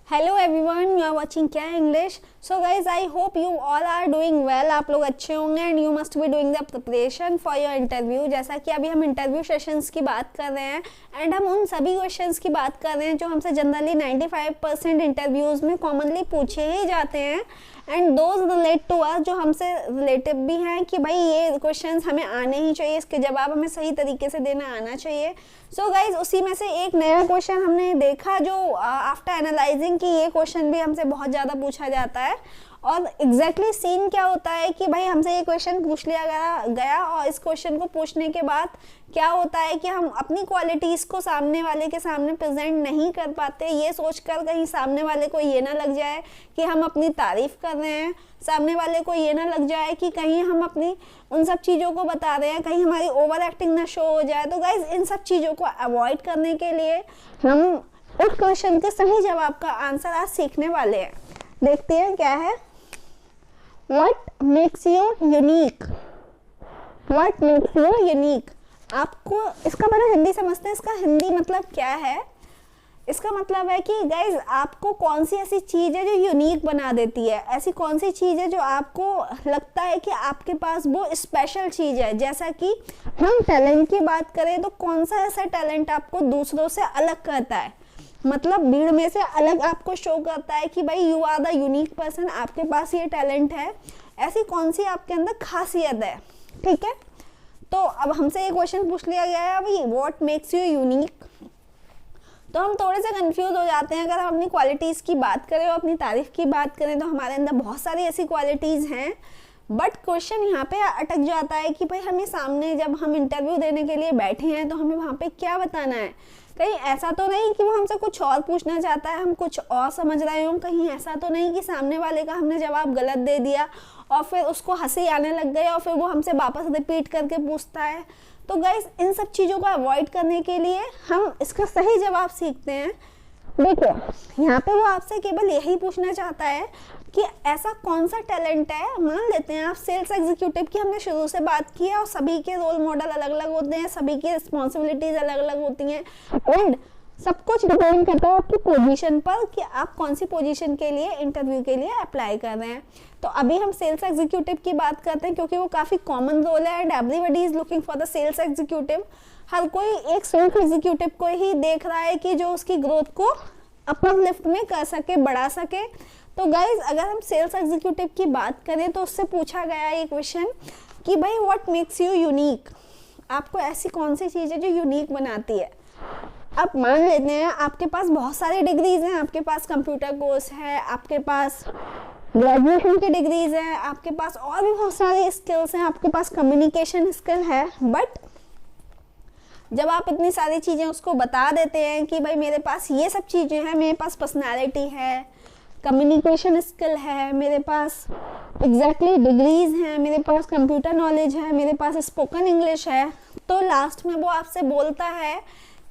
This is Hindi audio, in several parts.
Hello everyone, you are watching क्या English. So guys, I hope you all are doing well. आप लोग अच्छे होंगे and you must be doing the preparation for your interview. जैसा कि अभी हम इंटरव्यू सेशंस की बात कर रहे हैं एंड हम उन सभी क्वेश्चंस की बात कर रहे हैं जो हमसे जनरली 95% इंटरव्यूज़ में कॉमनली पूछे ही जाते हैं and those relate to us, जो हमसे रिलेटिव भी हैं कि भाई ये क्वेश्चंस हमें आने ही चाहिए, इसके जवाब हमें सही तरीके से देना आना चाहिए। सो गाइज, उसी में से एक नया क्वेश्चन हमने देखा जो आफ्टर एनालाइजिंग कि ये क्वेश्चन भी हमसे बहुत ज़्यादा पूछा जाता है। और एग्जैक्टली सीन क्या होता है कि भाई हमसे ये क्वेश्चन पूछ लिया गया और इस क्वेश्चन को पूछने के बाद क्या होता है कि हम अपनी क्वालिटीज़ को सामने वाले के सामने प्रेजेंट नहीं कर पाते, ये सोचकर कहीं सामने वाले को ये ना लग जाए कि हम अपनी तारीफ कर रहे हैं, सामने वाले को ये ना लग जाए कि कहीं हम अपनी उन सब चीज़ों को बता रहे हैं, कहीं हमारी ओवर एक्टिंग ना शो हो जाए। तो गाइज, इन सब चीज़ों को अवॉइड करने के लिए हम उस क्वेश्चन के सही जवाब का आंसर आज सीखने वाले हैं। देखते हैं क्या है। What makes you unique? What makes you unique? आपको इसका मतलब हिंदी समझते हैं, इसका हिंदी मतलब क्या है? इसका मतलब है कि गाइज, आपको कौन सी ऐसी चीज़ है जो यूनिक बना देती है, ऐसी कौन सी चीज़ है जो आपको लगता है कि आपके पास वो स्पेशल चीज़ है। जैसा कि हम टैलेंट की बात करें तो कौन सा ऐसा टैलेंट आपको दूसरों से अलग करता है, मतलब भीड़ में से अलग आपको शो करता है कि भाई you are the unique person, आपके पास ये टैलेंट है, ऐसी कौन सी आपके अंदर खासियत है। ठीक है, तो अब हमसे ये क्वेश्चन पूछ लिया गया है भाई व्हाट मेक्स यू यूनिक। तो हम थोड़े से कंफ्यूज हो जाते हैं। अगर हम अपनी क्वालिटीज़ की बात करें और अपनी तारीफ की बात करें तो हमारे अंदर बहुत सारी ऐसी क्वालिटीज़ हैं, बट क्वेश्चन यहाँ पे अटक जाता है कि भाई हमें सामने जब हम इंटरव्यू देने के लिए बैठे हैं तो हमें वहाँ पे क्या बताना है। कहीं ऐसा तो नहीं कि वो हमसे कुछ और पूछना चाहता है, हम कुछ और समझ रहे हो, कहीं ऐसा तो नहीं कि सामने वाले का हमने जवाब गलत दे दिया और फिर उसको हंसी आने लग गई और फिर वो हमसे वापस रिपीट करके पूछता है। तो गाइस, इन सब चीज़ों को अवॉइड करने के लिए हम इसका सही जवाब सीखते हैं। देखो, यहाँ पे वो आपसे केवल यही पूछना चाहता है कि ऐसा कौन सा टैलेंट है। मान लेते हैं आप सेल्स एग्जीक्यूटिव की हमने शुरू से बात की है और सभी के रोल मॉडल अलग अलग होते हैं, सभी की रिस्पॉन्सिबिलिटीज अलग अलग होती हैं एंड सब कुछ डिपेंड करता है आपकी पोजीशन पर कि आप कौन सी पोजीशन के लिए इंटरव्यू के लिए अप्लाई कर रहे हैं। तो अभी हम सेल्स एग्जीक्यूटिव की बात करते हैं क्योंकि वो काफ़ी कॉमन रोल है and everybody is looking for the sales executive. हर कोई एक सेल्स एग्जीक्यूटिव को ही देख रहा है कि जो उसकी ग्रोथ को अपर लिफ्ट में कर सके, बढ़ा सके। तो गाइज, अगर हम सेल्स एग्जीक्यूटिव की बात करें तो उससे पूछा गया एक क्वेश्चन कि भाई व्हाट मेक्स यू यूनिक, आपको ऐसी कौन सी चीज़ है जो यूनिक बनाती है। अब मान लेते हैं आपके पास बहुत सारी डिग्रीज हैं, आपके पास कंप्यूटर कोर्स है, आपके पास ग्रेजुएशन की डिग्रीज हैं, आपके पास और भी बहुत सारे स्किल्स हैं, आपके पास कम्युनिकेशन स्किल है, बट जब आप इतनी सारी चीज़ें उसको बता देते हैं कि भाई मेरे पास ये सब चीज़ें हैं, मेरे पास पर्सनालिटी है, कम्युनिकेशन स्किल है, मेरे पास एग्जैक्टली डिग्रीज हैं, मेरे पास कंप्यूटर नॉलेज है, मेरे पास स्पोकन इंग्लिश है, तो लास्ट में वो आपसे बोलता है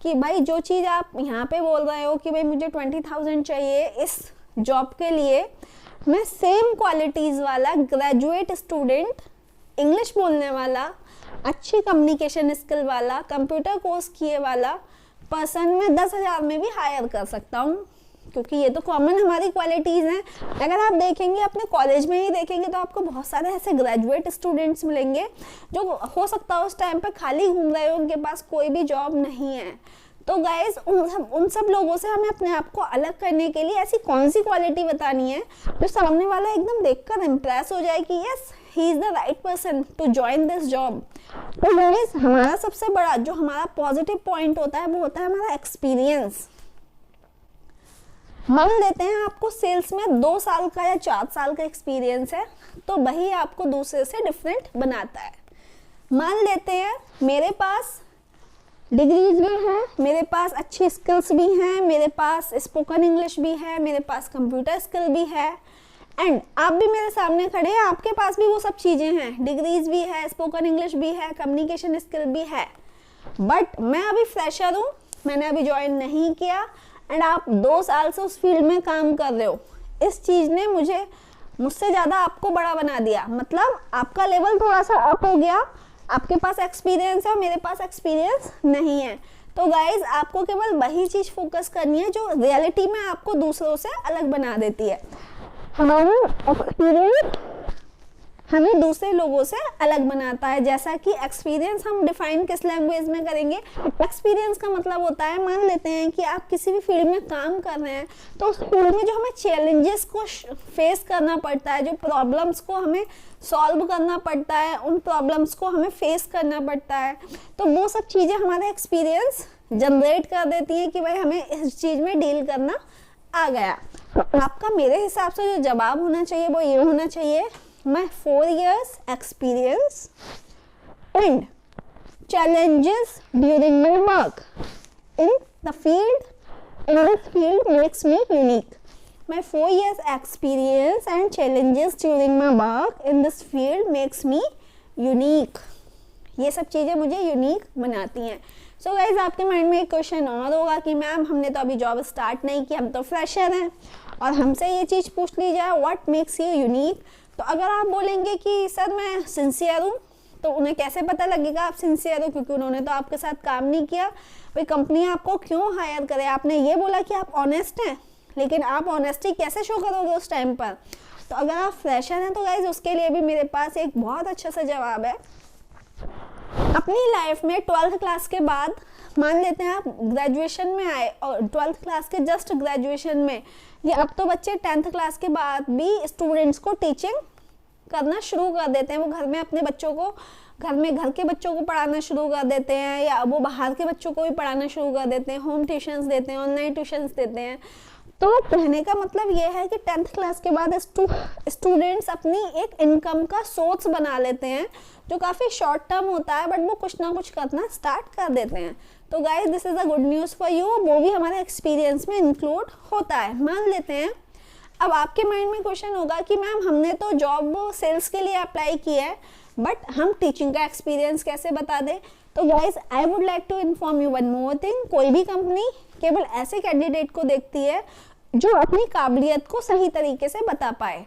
कि भाई जो चीज़ आप यहाँ पे बोल रहे हो कि भाई मुझे 20,000 चाहिए इस जॉब के लिए, मैं सेम क्वालिटीज़ वाला ग्रेजुएट स्टूडेंट, इंग्लिश बोलने वाला, अच्छी कम्युनिकेशन स्किल वाला, कंप्यूटर कोर्स किए वाला पर्सन में 10,000 में भी हायर कर सकता हूँ, क्योंकि ये तो कॉमन हमारी क्वालिटीज़ हैं। अगर आप देखेंगे अपने कॉलेज में ही देखेंगे तो आपको बहुत सारे ऐसे ग्रेजुएट स्टूडेंट्स मिलेंगे जो हो सकता है उस टाइम पर खाली घूम रहे हो, उनके पास कोई भी जॉब नहीं है। तो गाइज, उन सब लोगों से हमें अपने आप को अलग करने के लिए ऐसी कौन सी क्वालिटी बतानी है जो सामने वाला एकदम देखकर इम्प्रेस हो जाए कि yes he is the right person to join this job. तो गाइज, हमारा सबसे बड़ा जो हमारा पॉजिटिव पॉइंट होता है वो होता है हमारा एक्सपीरियंस। मान लेते हैं आपको सेल्स में 2 साल का या 4 साल का एक्सपीरियंस है, तो वही आपको दूसरे से डिफरेंट बनाता है। मान लेते हैं मेरे पास डिग्रीज भी हैं, मेरे पास अच्छी स्किल्स भी हैं, मेरे पास स्पोकन इंग्लिश भी है, मेरे पास कंप्यूटर स्किल भी है एंड आप भी मेरे सामने खड़े हैं, आपके पास भी वो सब चीज़ें हैं, डिग्रीज भी है, स्पोकन इंग्लिश भी है, कम्युनिकेशन स्किल भी है, बट मैं अभी फ्रेशर हूँ, मैंने अभी ज्वाइन नहीं किया एंड आप 2 साल से उस फील्ड में काम कर रहे हो। इस चीज़ ने मुझसे ज़्यादा आपको बड़ा बना दिया, मतलब आपका लेवल थोड़ा सा अप हो गया, आपके पास एक्सपीरियंस है और मेरे पास एक्सपीरियंस नहीं है। तो गाइज आपको केवल वही चीज फोकस करनी है जो रियलिटी में आपको दूसरों से अलग बना देती है। हमारा एक्सपीरियंस हमें दूसरे लोगों से अलग बनाता है। जैसा कि एक्सपीरियंस हम डिफाइन किस लैंग्वेज में करेंगे, एक्सपीरियंस का मतलब होता है, मान लेते हैं कि आप किसी भी फील्ड में काम कर रहे हैं तो उस फील्ड में जो हमें चैलेंजेस को फेस करना पड़ता है, जो प्रॉब्लम्स को हमें सॉल्व करना पड़ता है, उन प्रॉब्लम्स को हमें फेस करना पड़ता है, तो वो सब चीज़ें हमारा एक्सपीरियंस जनरेट कर देती हैं कि भाई हमें इस चीज़ में डील करना आ गया। आपका मेरे हिसाब से जो जवाब होना चाहिए वो ये होना चाहिए, my 4 years experience and challenges during my work in the field, in this field makes me unique. My 4 years experience and challenges during my work in this field makes me unique. ये सब चीज़ें मुझे यूनिक बनाती हैं। सो गाइज आपके माइंड में एक क्वेश्चन और होगा कि मैम हमने तो अभी जॉब स्टार्ट नहीं की, हम तो फ्रेशर हैं और हमसे ये चीज़ पूछ ली जाए व्हाट मेक्स यू यूनिक, तो अगर आप बोलेंगे कि सर मैं सिंसियर हूँ, तो उन्हें कैसे पता लगेगा आप सिंसियर हो, क्योंकि उन्होंने तो आपके साथ काम नहीं किया। भाई कंपनी आपको क्यों हायर करे, आपने ये बोला कि आप ऑनेस्ट हैं, लेकिन आप ऑनेस्टी कैसे शो करोगे उस टाइम पर। तो अगर आप फ्रेशर हैं तो गाइज उसके लिए भी मेरे पास एक बहुत अच्छा सा जवाब है। अपनी लाइफ में 12th क्लास के बाद, मान लेते हैं आप ग्रेजुएशन में आए और 12th क्लास के जस्ट ग्रेजुएशन में, ये अब तो बच्चे 10th क्लास के बाद भी स्टूडेंट्स को टीचिंग करना शुरू कर देते हैं। वो घर में अपने बच्चों को, घर के बच्चों को पढ़ाना शुरू कर देते हैं, या वो बाहर के बच्चों को भी पढ़ाना शुरू कर देते हैं, होम ट्यूशन्स देते हैं, ऑनलाइन ट्यूशन्स देते हैं। तो कहने का मतलब ये है कि 10th क्लास के बाद स्टूडेंट्स अपनी एक इनकम का सोर्स बना लेते हैं, जो काफ़ी शॉर्ट टर्म होता है, बट वो कुछ ना कुछ करना स्टार्ट कर देते हैं। तो guys this is a good news for you, वो भी हमारे एक्सपीरियंस में इंक्लूड होता है। मान लेते हैं अब आपके माइंड में क्वेश्चन होगा कि मैम हमने तो जॉब सेल्स के लिए अप्लाई किया है, बट हम टीचिंग का एक्सपीरियंस कैसे बता दें। तो guys I would like to inform you one more thing, कोई भी कंपनी केवल ऐसे कैंडिडेट को देखती है जो अपनी काबिलियत को सही तरीके से बता पाए।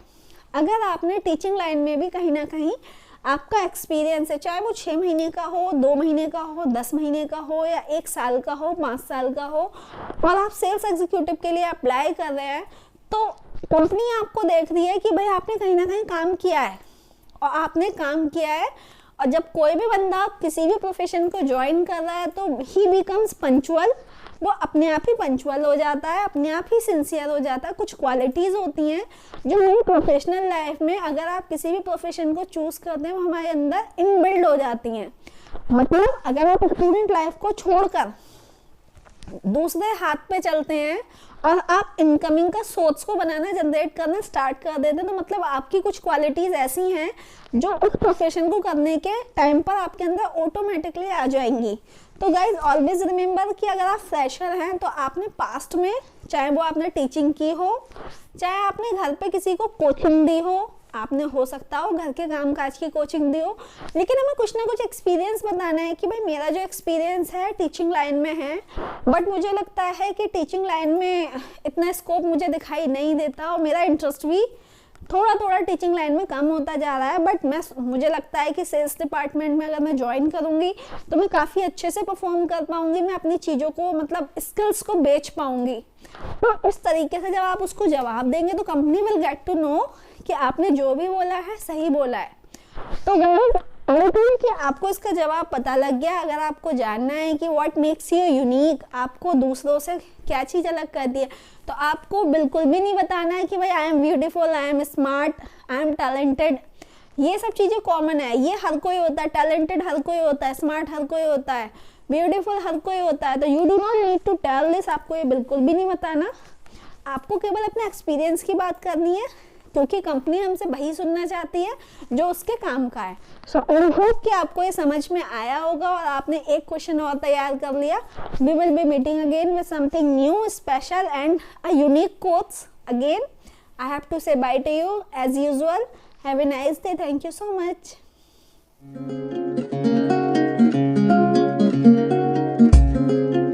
अगर आपने टीचिंग लाइन में भी कहीं ना कहीं आपका एक्सपीरियंस है, चाहे वो 6 महीने का हो, 2 महीने का हो, 10 महीने का हो, या 1 साल का हो, 5 साल का हो, और आप सेल्स एग्जीक्यूटिव के लिए अप्लाई कर रहे हैं, तो कंपनी आपको देख रही है कि भाई आपने कहीं ना कहीं काम किया है, और आपने काम किया है। और जब कोई भी बंदा किसी भी प्रोफेशन को ज्वाइन कर रहा है तो ही बिकम्स पंचुअल, वो अपने आप ही पंचुअल हो जाता है, अपने आप ही सिंसियर हो जाता है। कुछ क्वालिटीज़ होती हैं जो हमारी प्रोफेशनल लाइफ में, अगर आप किसी भी प्रोफेशन को चूज करते हैं, वो हमारे अंदर इनबिल्ड हो जाती हैं। मतलब अगर आप स्टूडेंट लाइफ को छोड़कर दूसरे हाथ पे चलते हैं और आप इनकमिंग का सोर्स को बनाना, जनरेट करना स्टार्ट कर देते हैं, तो मतलब आपकी कुछ क्वालिटीज़ ऐसी हैं जो उस प्रोफेशन को करने के टाइम पर आपके अंदर ऑटोमेटिकली आ जाएंगी। तो गाइज ऑलवेज रिमेंबर कि अगर आप फ्रेशर हैं तो आपने पास्ट में, चाहे वो आपने टीचिंग की हो, चाहे आपने घर पे किसी को कोचिंग दी हो, आपने हो सकता हो घर के कामकाज की कोचिंग दी हो, लेकिन हमें कुछ ना कुछ एक्सपीरियंस बताना है कि भाई मेरा जो एक्सपीरियंस है टीचिंग लाइन में है, बट मुझे लगता है कि टीचिंग लाइन में इतना स्कोप मुझे दिखाई नहीं देता, और मेरा इंटरेस्ट भी थोड़ा थोड़ा टीचिंग लाइन में कम होता जा रहा है। बट मुझे लगता है कि सेल्स डिपार्टमेंट में अगर मैं ज्वाइन करूँगी तो मैं काफ़ी अच्छे से परफॉर्म कर पाऊँगी, मैं अपनी चीज़ों को, मतलब स्किल्स को बेच पाऊँगी। तो इस तरीके से जब आप उसको जवाब देंगे तो company will get to know कि आपने जो भी बोला है सही बोला है। तो कि आपको इसका जवाब पता लग गया। अगर आपको जानना है कि व्हाट मेक्स यू यूनिक, आपको दूसरों से क्या चीज़ अलग करती है, तो आपको बिल्कुल भी नहीं बताना है कि भाई I am beautiful, I am smart, I am talented. ये सब चीज़ें कॉमन है, ये हर कोई होता है, टैलेंटेड हर कोई होता है, स्मार्ट हर कोई होता है, ब्यूटीफुल हर कोई होता है। तो you do not need to tell this, आपको ये बिल्कुल भी नहीं बताना। आपको केवल अपने एक्सपीरियंस की बात करनी है, क्योंकि कंपनी हमसे वही सुनना चाहती है जो उसके काम का है। सो आई होप कि आपको ये समझ में आया होगा और आपने एक क्वेश्चन और तैयार कर लिया। We will be meeting again with something new, special and a unique quotes again. I have to say bye to you as usual. Have a nice day. Thank you so much.